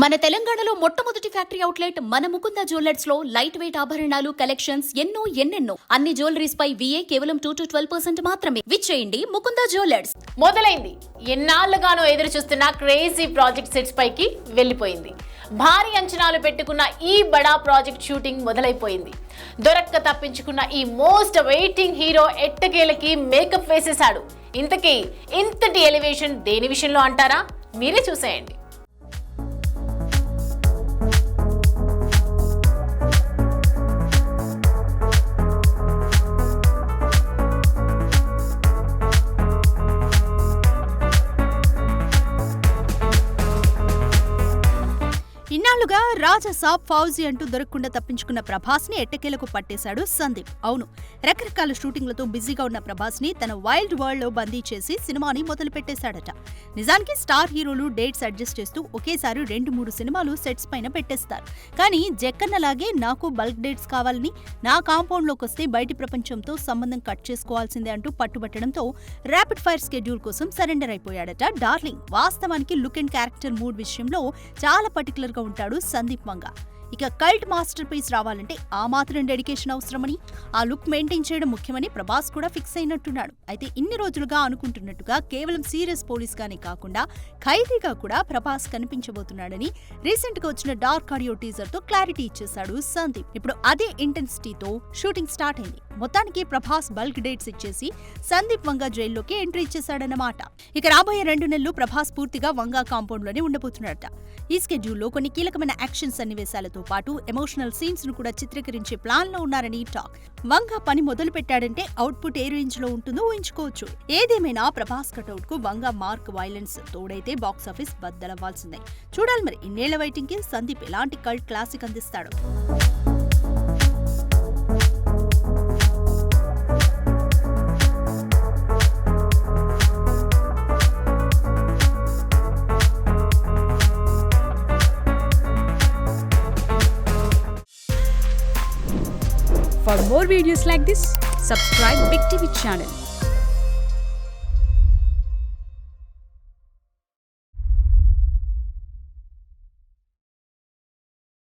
మన తెలంగాణలో మొట్టమొదటి ఫ్యాక్టరీ అవుట్లెట్ మన ముకుంద జ్యువెలర్స్ లో లైట్ వెయిట్ ఆభరణాలు కలెక్షన్స్ ఎన్నెన్నో అన్ని జ్యువెలరీస్ పై VA కేవలం 2 to 12% మాత్రమే. విచ్చేయండి ముకుంద జ్యువెలర్స్. మొదలైంది. ఎన్నాళ్లుగానో ఎదురు చూస్తున్న క్రేజీ ప్రాజెక్ట్ సెట్స్ పైకి వెళ్లిపోయింది. భారీ అంచనాలు పెట్టుకున్న ఈ బడా ప్రాజెక్ట్ షూటింగ్ మొదలైపోయింది. దొరక్క తప్పించుకున్న ఈ మోస్ట్ వెయిటింగ్ హీరో ఎట్టకేలకి మేకప్ వేసేశాడు. ఇంతకీ ఇంతటి ఎలివేషన్ దేని విషయంలో అంటారా? మీరే చూసేయండి. ఇన్నాళ్లుగా రాజసాబ్ ఫౌజీ అంటూ దొరకకుండా తప్పించుకున్న ప్రభాస్ ని ఎట్టకేలకు పట్టేశాడు సందీప్. అవును, రకరకాల షూటింగ్లతో బిజీగా ఉన్న ప్రభాస్ ని తన వైల్డ్ వరల్డ్ లో బందీ చేసి సినిమాని మొదలు పెట్టేశాడట. నిజానికి స్టార్ హీరోలు డేట్స్ అడ్జస్ట్ చేస్తూ ఒకేసారి 2-3 సినిమాలు సెట్స్ పైన పెట్టేస్తారు. కానీ జక్కన్నలాగే నాకు బల్క్ డేట్స్ కావాలని, నా కాంపౌండ్ లోకి వస్తే బయటి ప్రపంచంతో సంబంధం కట్ చేసుకోవాల్సిందే అంటూ పట్టుబట్టడంతో ర్యాపిడ్ ఫైర్ స్కెడ్యూల్ కోసం సరెండర్ అయిపోయాడట డార్లింగ్. వాస్తవానికి లుక్ అండ్ క్యారెక్టర్ మూడ్ విషయంలో చాలా పర్టికులర్ గా ఉంటాడు సందీప్ మంగా. ఇక కల్ట్ మాస్టర్ పీస్ రావాలంటే ఆ మాత్రం డెడికేషన్ అవసరమని, ఆ లుక్ మెయింటైన్ చేయడం ముఖ్యమని ప్రభాస్ కూడా ఫిక్స్ అయినట్టున్నాడు. అయితే ఇన్ని రోజులుగా అనుకుంటున్నట్టుగా కేవలం సీరియస్ పోలీస్ గానే కాకుండా ఖైదీగా కూడా ప్రభాస్ కనిపించబోతున్నాడని రీసెంట్ గా వచ్చిన డార్క్ ఆడియో టీజర్ తో క్లారిటీ ఇచ్చేశాడు సందీప్. ఇప్పుడు అదే ఇంటెన్సిటీతో షూటింగ్ స్టార్ట్ అయింది. మొత్తానికి ప్రభాస్ బల్క్ డేట్స్ ఇచ్చేసి సందీప్ వంగా జైల్లోకి ఎంట్రీ ఇచ్చేశాడన్నమాట. ఇక రాబోయే 2 నెలలు ప్రభాస్ పూర్తిగా వంగా కాంపౌండ్ లోనే ఉండబోతున్నాడట. ఈ స్కెడ్యూల్లో కొన్ని కీలకమైన యాక్షన్ సన్నివేశాలతో పాటు ఎమోషనల్ సీన్స్ ను కూడా చిత్రీకరించే ప్లాన్ లో ఉన్నారని టాక్. వంగా పని మొదలు పెట్టాడంటే అవుట్పుట్ ఏ రేంజ్ లో ఉంటుందో ఊహించుకోవచ్చు. ఏదేమైనా ప్రభాస్ కటౌట్ కు వంగా మార్క్ వైలెన్స్ తోడైతే బాక్సాఫీస్ బద్దలవ్వాల్సిందే. చూడాలి మరి ఇన్నేళ్ల వెయిటింగ్ కి సందీప్ ఎలాంటి కల్ట్ క్లాసిక్ అందిస్తాడో. For more videos like this, subscribe Big TV channel.